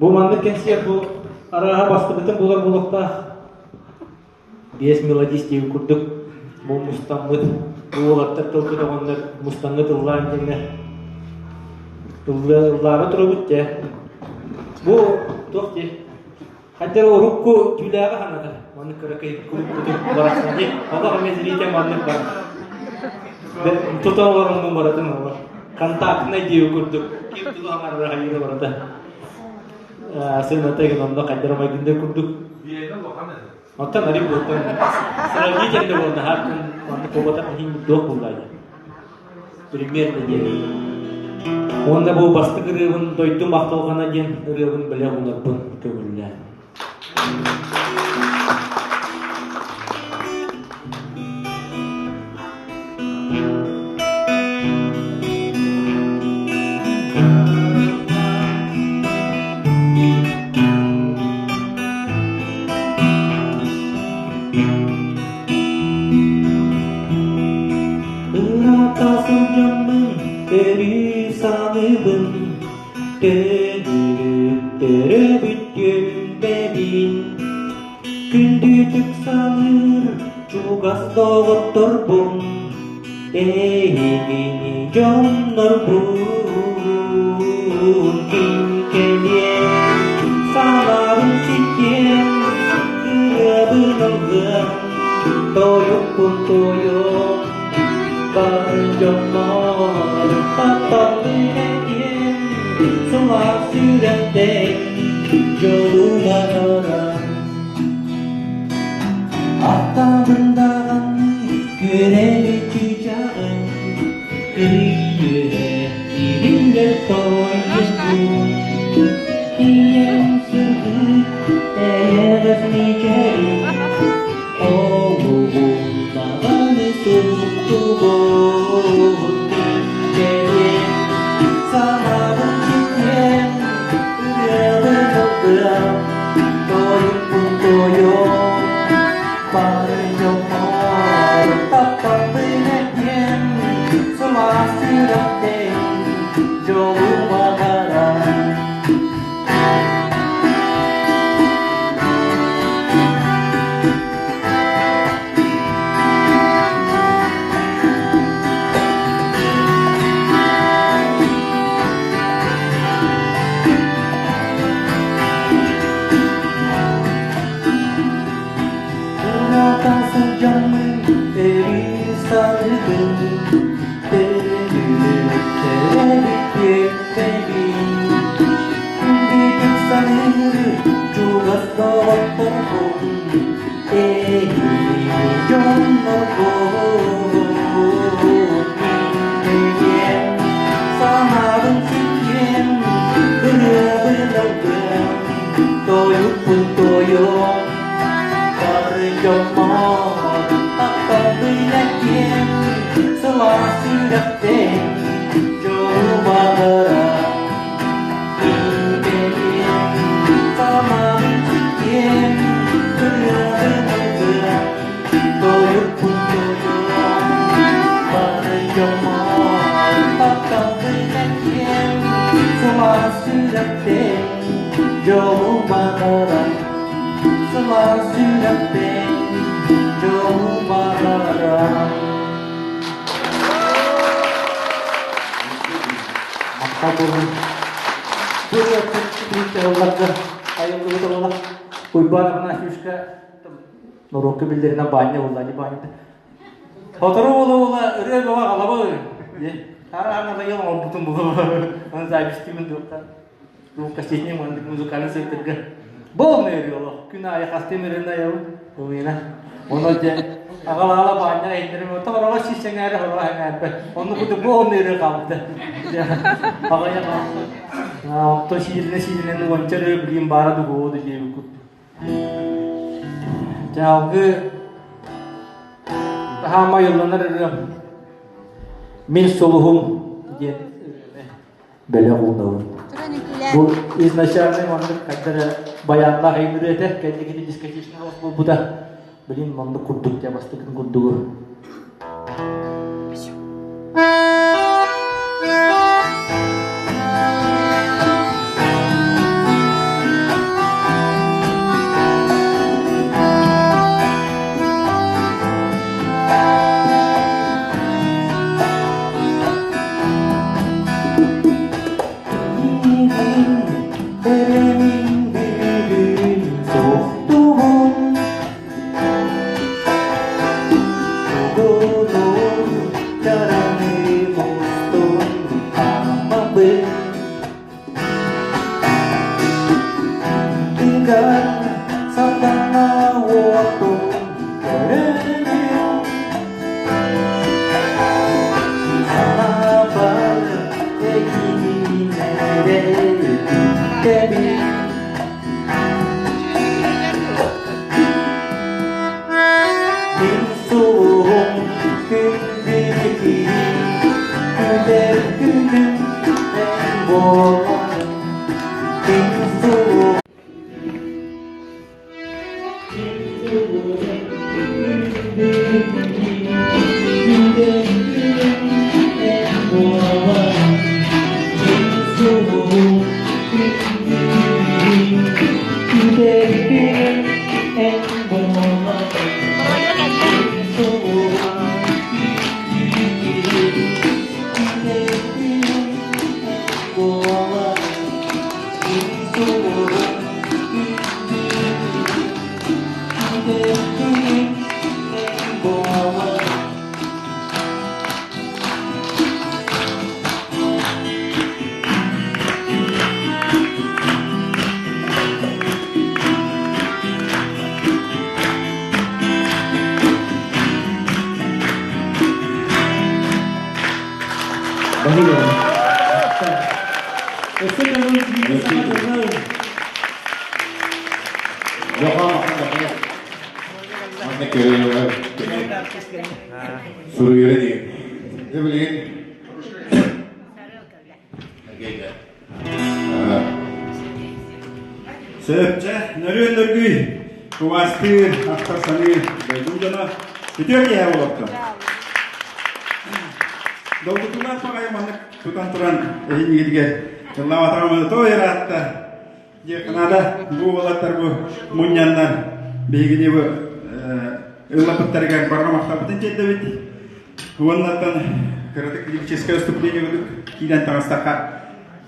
Bu mandık konser bu araha bastı bütün bular bulukta. Biz melodistleri kurduk. Bu mustangı bu olatlar toldu da onlar mustangı tıllar kendine. Tılları turgut ya. Bu tohti. Hatta o rukku Tүүлээх hanada. Mandık karakayı kurup barasına ki. Allah meziliyken mandık var. Tutan orang baratın var. Kantakna diye kurduk. Kim tulanlar rahayı barata. Sen nanti kita kajar maginde kurduk. Otak nari bukan. Selagi janda bukan hakan. Mana kobatan ini dua pulanya. Premier aja. Onda bu bastı kırığın doydu maktal kana jen kırığın bela bunlar pun kemudian. Kündütük sanır Çugas doğuttur bun Ehini jonlar bun Kinkelyen Sanarın sikyen Kırabın algın Toyuk bun toyuk Karınjomlar Patatlı etyen Sular sürette Yoluna aran Attamından güneşi çiçeğin Kıyıya dilimle toyun Diyem sırrı değeriz niceyi Oğlum dağını tuttu boğun Diyem sanarım çiçeğin Ürelin oldum Toyun pun toyun Parjomor tatap binekyen Selasi dateng Jolu bagaran Norokku bildirine banyo oldu, banyo. Fotoğraf ola ırıal baba kalaba. Ara da yıl oldu bütün bu. Onu zaybiştimin dokta. Bu kasihnya mandik muzukanı sektirgen. Bol ne diyorlar? Gün ayak astemirinde yavu. Bumina. Onu aja. Agala banyo indirim. Otoğrava şişen ayrı hava hangar. Onu kutu bol ne diyor kaldı. Havaya kaldı. Okto şiirine wancarı bilim bara du go diye bu. Jauh hama yıllar min soluhum diye böyle oldu. Bu iznaşarlı mandık kadar bayanlar heyürete kendi gidi disketişine bu da bilim mandık kurduk ya bastı kurduk.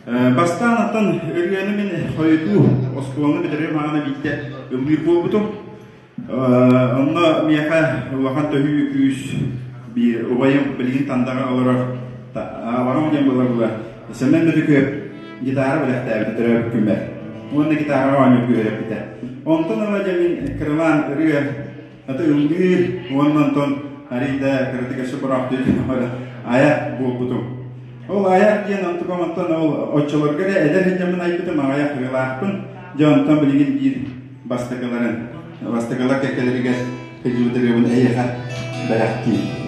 Бастан өргені мен қойду осқыланы бітірер мағана битті өмір болбытым. Онна мияқа ұлақан төхі үйіс бір ұбайым білген тандаға олар аварам дем болар бұла. Сәмен бүді көп гитара біләқті әбіті түрі бүккім бәр. Онна гитара ғамыр көріп біті. Онтан ұла жәмін кірілан үргер аты үңгір, оннан тон әрейді кірітікесі бұрақ дөйді аяқ болбытым. Ол аяқ ден антықаматтан ол отчыларға да әдер әдемін айтыдым аяқ ғылақпын жауынтан білген бір бастықалар кәкелерге көжілдіргін әйеға бәрақ дейін.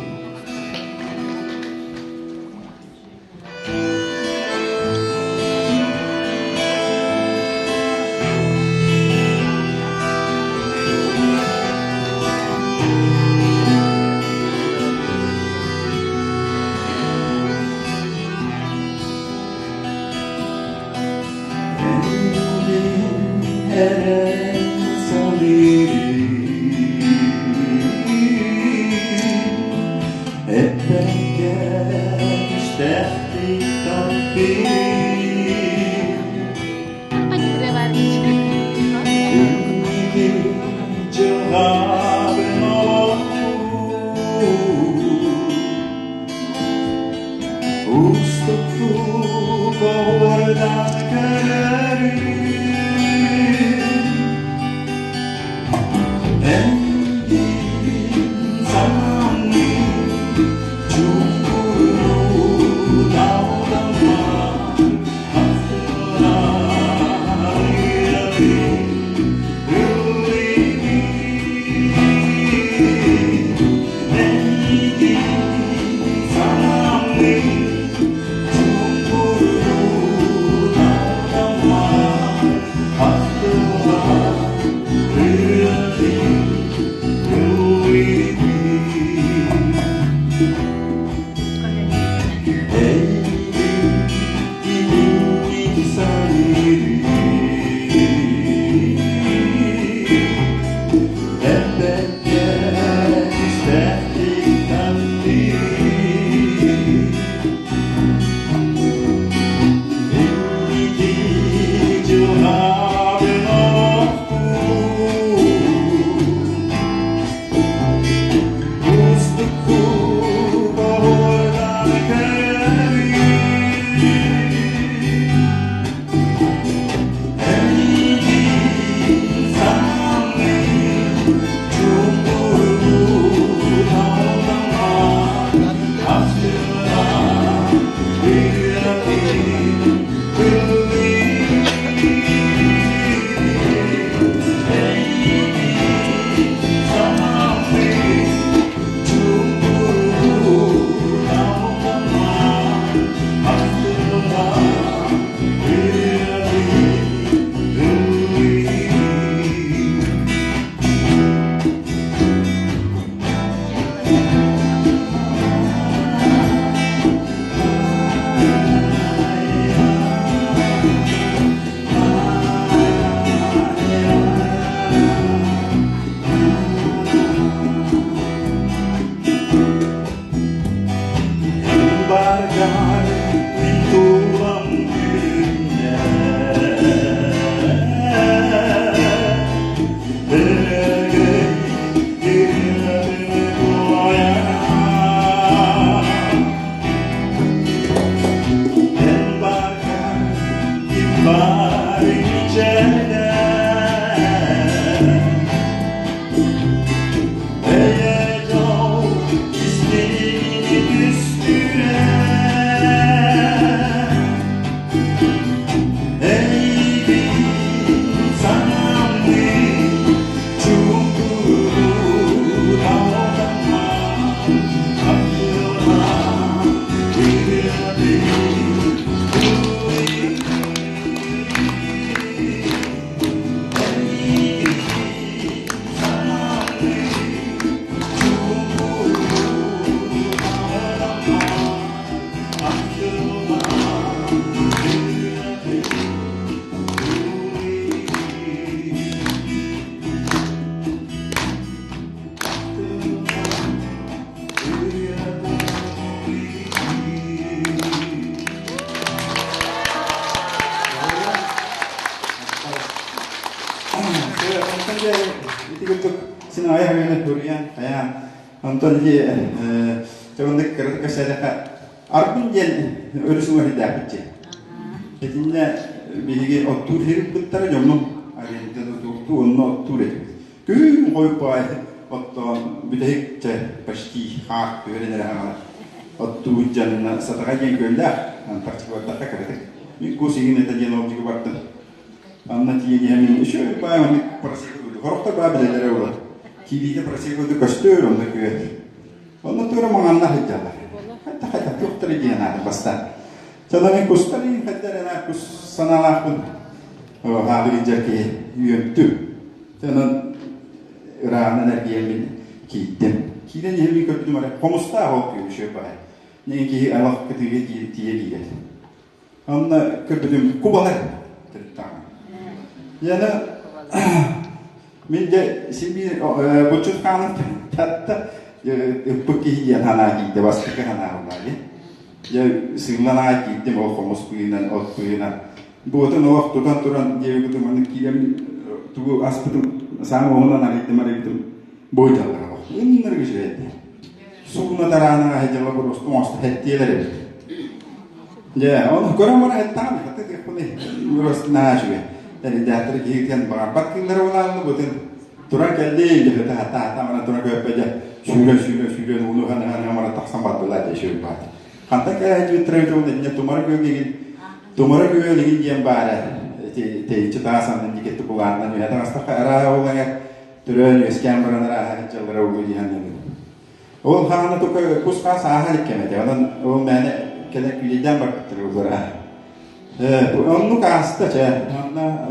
Ondan çoğunluk kırık kaşaraka arpın gel örüsün var hidapçı. Kedinle bilgi otur herif bittere jomum. Arayında otur onunla otur et. Gün koyup bay ottan bütehikçe başki hak öğrenir ama otur canına sataka gen gönder. Antarktik ortak kırık. Bir kusigin eten objik baktım. Anlatıyı hemen şöyle bay onu parası koydu. Horokta babileleri olur. Kili'de parası koydu kaçtıyor onda köye. Ondan sonra manganlar hiccalar. Hatta yoktur diyen adı basta. Çadamın kustarın hatta kus sanalakın. O hali incerki yöntü. Çadan ırağın enerjiyemin kittim. Kiden yemin kötü numara. Komusta hokyu şey bay. Ne ki Allah kötüye diye gider. Onda kötüdüm kubalar. Yani mince şimdi buçuk kanın tatta Peki hana gitti, başka hana olmalı. Ya sığınana gitti, o komus kuyunan, ot kuyunan. Bu otan o vaktudan turan diye bir kutumanın kiyem tu aspetun sama ona nari temari itu boydalar bak. Ini nari güzel. Suguna tarana hejala boros tumas hettiler. Ya onu koramana hettan, hatta tekuni boros naşve. Dari datri kiyen barabat kinler olan bu turan geldi hatta mana turan köpeja. Şöyle onu hani amara taksan battılar diye şöyle bat. Hatta kaya hiç trevcom dediğinde tumara göğe ligin diyen bari te çıtasan diketi kullanılan ya da hasta kara olaya türün esken baranlara haccalara oluyor yani. O hana to kuska sahalik kemete onun o beni kelek biliden baktır uzara. Onu kasta çe.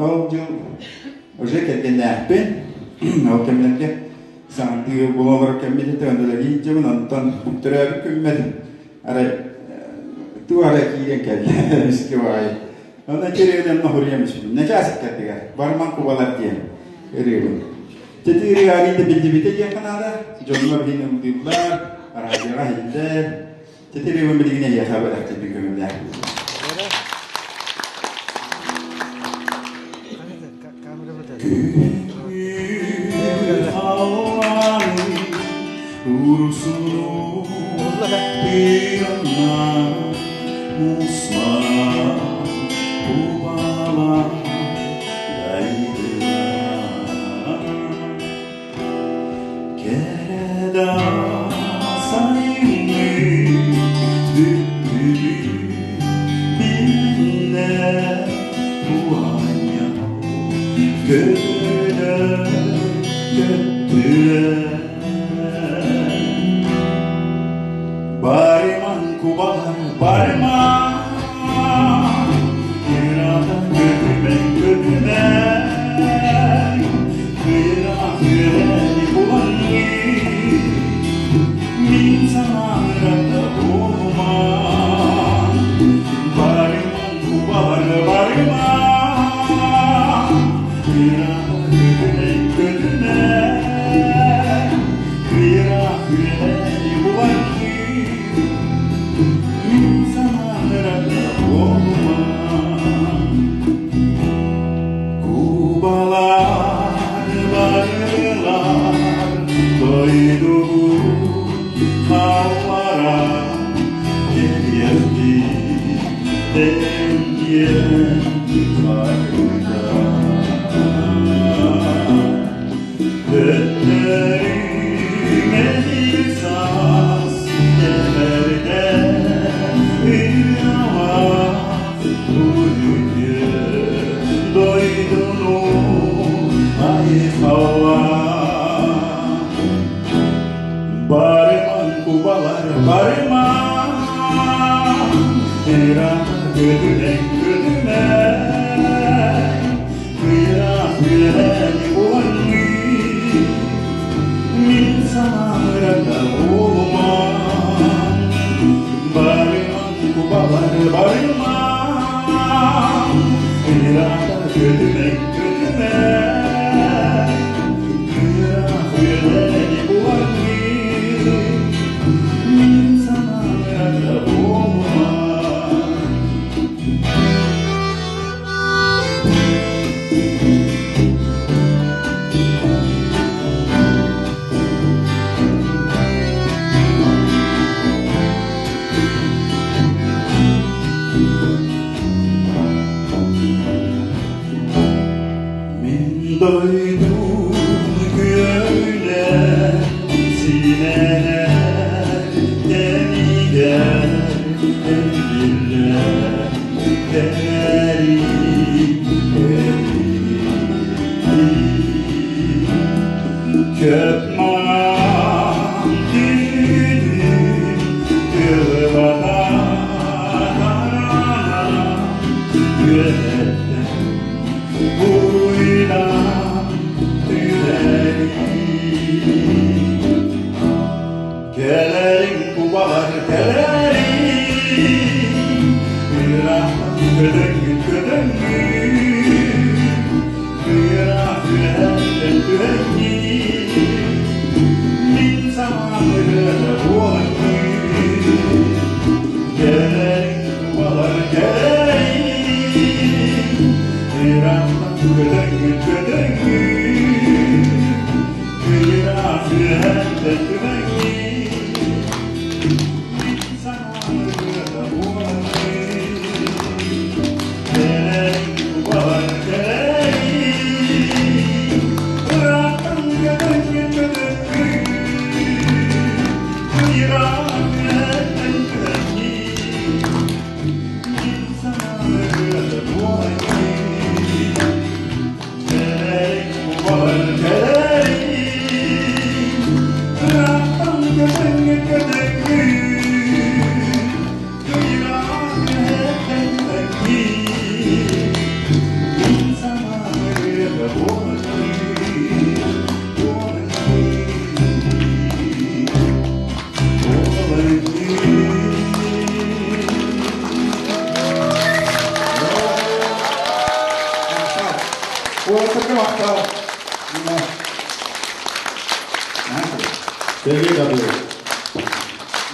O jo oje kendine ben o kemelke sanki bu olarak kemedi töndeleri hiç nonton türer kümmedim. Ara tu ara kiyen geldi eski vay. Ona çeyreden nahuriyemiş. Necaset kattigar. Barman kubalar diye. Eriyorum. Jadi hari ini binti-binti yang kenada. Jomlar ini mudiblar. Arahjara hindi. Jadi dia membelinya ya sahabat aktif kemudian. Urusunu tiana musma kubala daidela kereda sayını düttülü binne buanya göle götüre Bariman kubalar bariman Kırada götüme Kıyra kıreni bulanı Min sanarada bulman Bariman kubalar bariman Kırada götüme Kıyra kıreni bulanı Kubalar, ırıallar, dойду havlara geldi, den yer hava Barman kubalar barman Kıyrak gödülen Kıyrak güleni bulanı Min samarada olman Barman kubalar barman Kıyrak gödülen Kıyrak güleni bulanı Min samarada olman Doydum göğüne sineler demiler evliler deri köpman düğünüm kılbana yönetten Buydan tüleri Gelerim kubalar geleri Kıyrak ködöngü ködöngü Kıyrak gülerden gülengi Min zamanları boğangi Gelerim kubalar geleri Kıyrak ködöngü ködöngü Kıyrak gülerden gülengi Min zamanları boğangi Gelerim kubalar geleri Kıyraktan ködöngü ködöngü Kıyrak gülerden gülengi Min zamanları boğangi Sevgili kadıyor.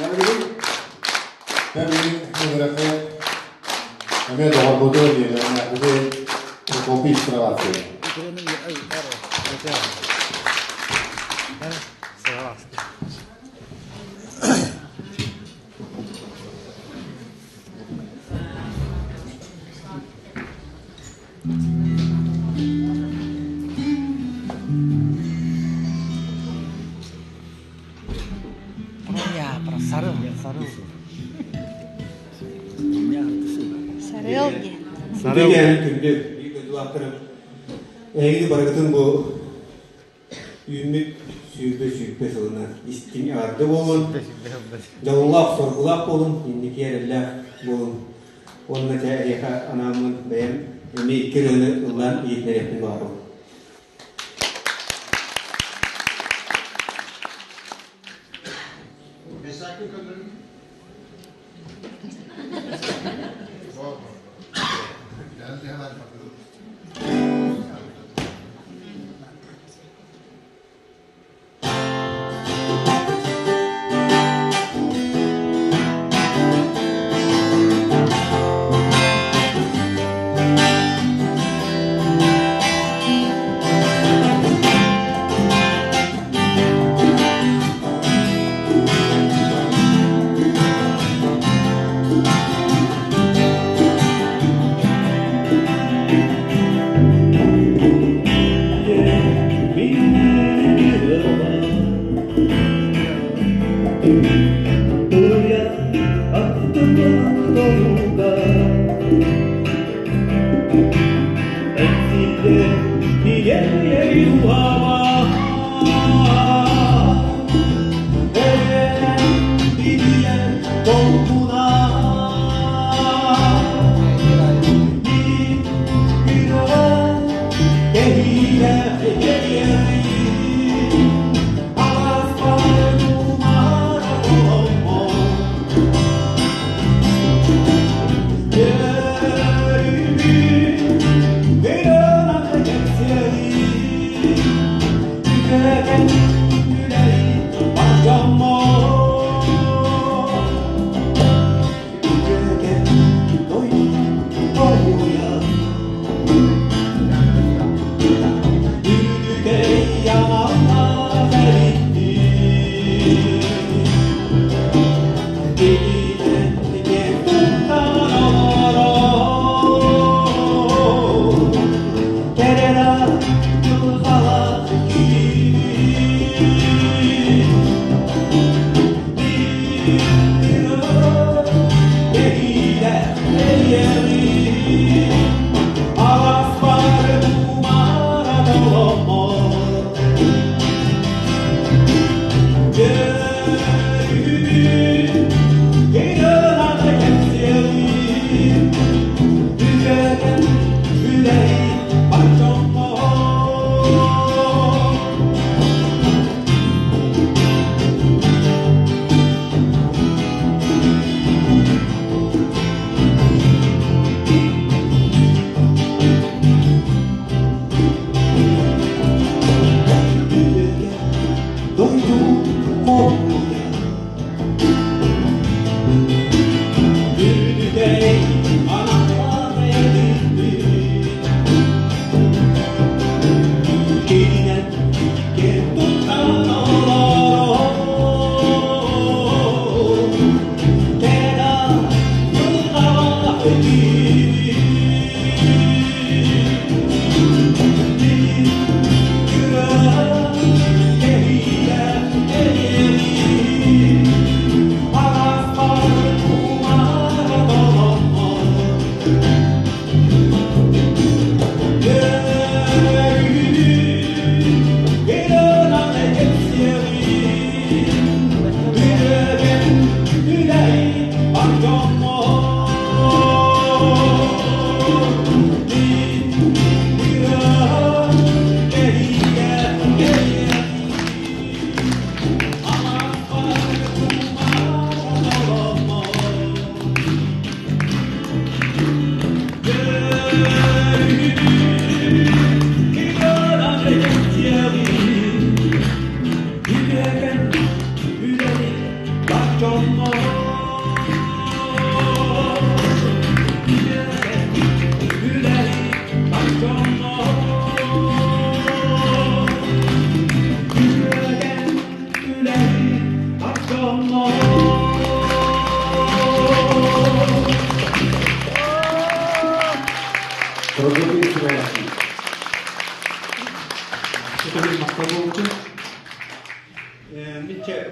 Yani dedim, ben bir fotoğrafı hemen doğal bodu diye yani bu kopi istirahası. Eğri barakatın bu ünlük süyükpe sılına istin ardı olun. Yallah sorgulak olun, indik yerler olun. Onunla çayaka anamın benim emekli önü olan yiğitler yapın var olun.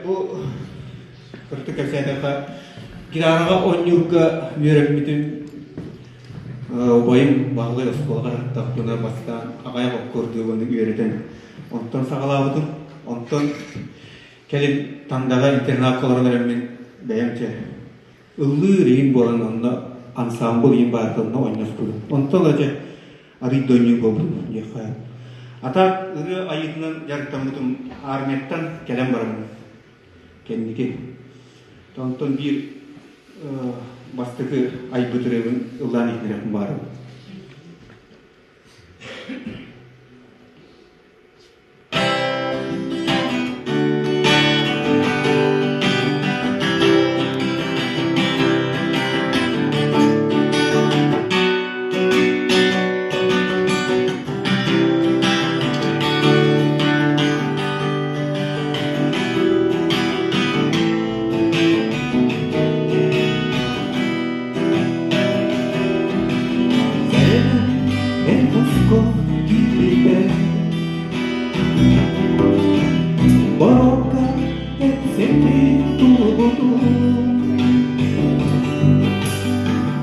Bu kırtık kesede gitarga 10 yılga üyerenmidin bayım bağlı eskolaga taktığına bastan agaya bakkurduğunu üyereden ondan sağalabıdım ondan kelin tandaga internat kolalarımın beyemce ıllı reyin bolan onda ansambl yin barkılına oynaştırdım ondan önce arı dönüyor buldum yakaya ata ırı ayının yarıtamıdım armetten gelen barım kendiki tonton bir bastıkı ay bıdırığın ıllan ikniretim barım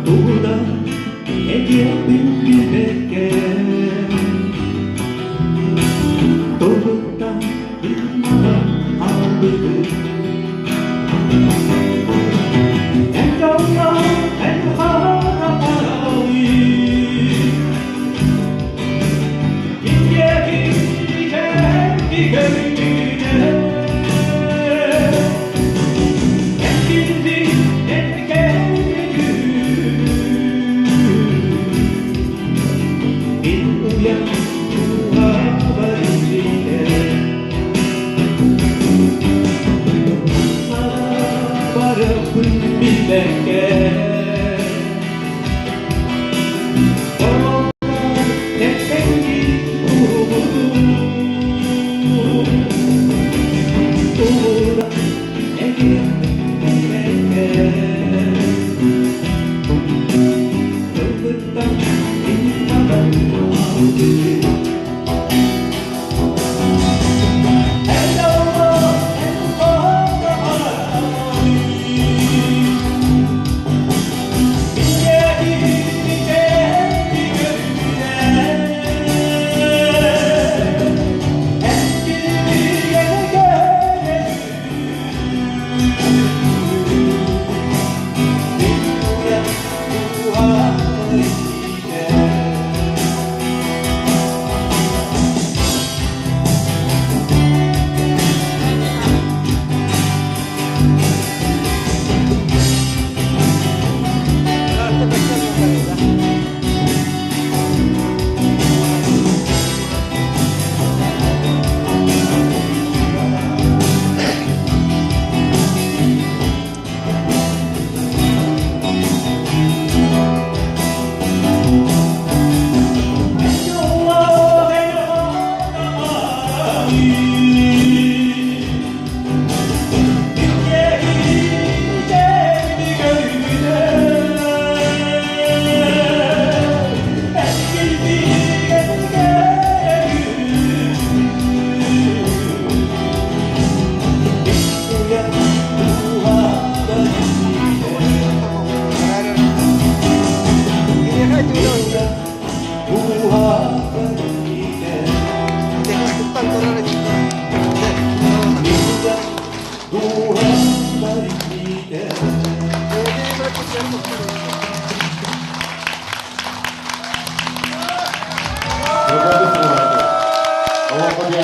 Tuda,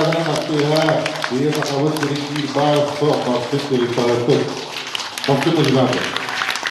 Ырыалардан аттыға, үйе сақабыз керекті бар, соқ, басты, керекті, басты, басты,